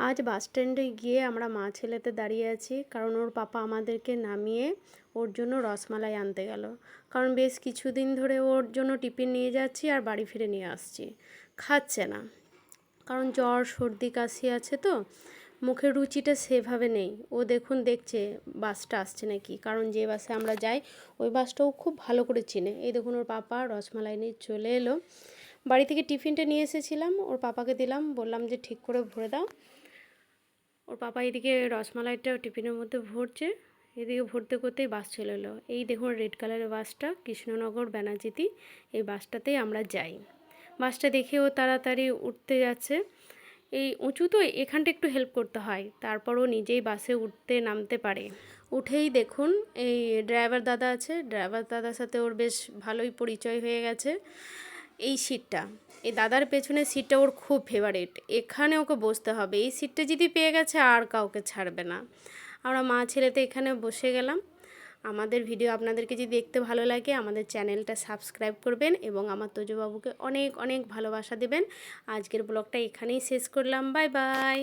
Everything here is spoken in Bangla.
আজ বাস স্ট্যান্ডে গিয়ে আমরা মা ছেলেতে দাঁড়িয়ে আছি, কারণ ওর পাপা আমাদেরকে নামিয়ে ওর জন্য রসমালাই আনতে গেল। কারণ বেশ কিছুদিন ধরে ওর জন্য টিফিন নিয়ে যাচ্ছি আর বাড়ি ফিরে নিয়ে আসছি, খাচ্ছে না। কারণ জ্বর সর্দি কাশি আছে তো, মুখের রুচিটা সেভাবে নেই। ও দেখছে বাসটা আসছে নাকি, কারণ যে বাসে আমরা যাই ওই বাসটাও খুব ভালো করে চিনে। এই দেখুন ওর পাপা রসমালাই নিয়ে চলে এলো। বাড়ি থেকে টিফিনটা নিয়ে এসেছিলাম, ওর পাপাকে দিলাম, বললাম যে ঠিক করে ভরে দাও। ওর পাপা এদিকে রসমালাইটা টিফিনের মধ্যে ভরছে, এদিকে ভরতে করতেই বাস চলে এলো। এই দেখুন রেড কালারের বাসটা, কৃষ্ণনগর ব্যানার্জিতি, এই বাসটাতেই আমরা যাই। বাসটা দেখে ও তাড়াতাড়ি উঠতে যাচ্ছে। এই উঁচু তো, এখানটা একটু হেল্প করতে হয়, তারপরও নিজেই বাসে উঠতে নামতে পারে। উঠেই দেখুন এই ড্রাইভার দাদা আছে, ড্রাইভার দাদার সাথে ওর বেশ ভালোই পরিচয় হয়ে গেছে। এই সিটটা, এই দাদার পেছনের সিটটা ওর খুব ফেভারিট, এখানে ওকে বসতে হবে। এই সিটটা যদি পেয়ে গেছে আর কাউকে ছাড়বে না। আমরা মা ছেলেতে এখানে বসে গেলাম। আমাদের ভিডিও আপনাদেরকে যদি দেখতে ভালো লাগে আমাদের চ্যানেলটা সাবস্ক্রাইব করবেন এবং আমার তোজবাবুকে অনেক অনেক ভালোবাসা দেবেন। আজকের ব্লগটা এখানেই শেষ করলাম। Bye bye.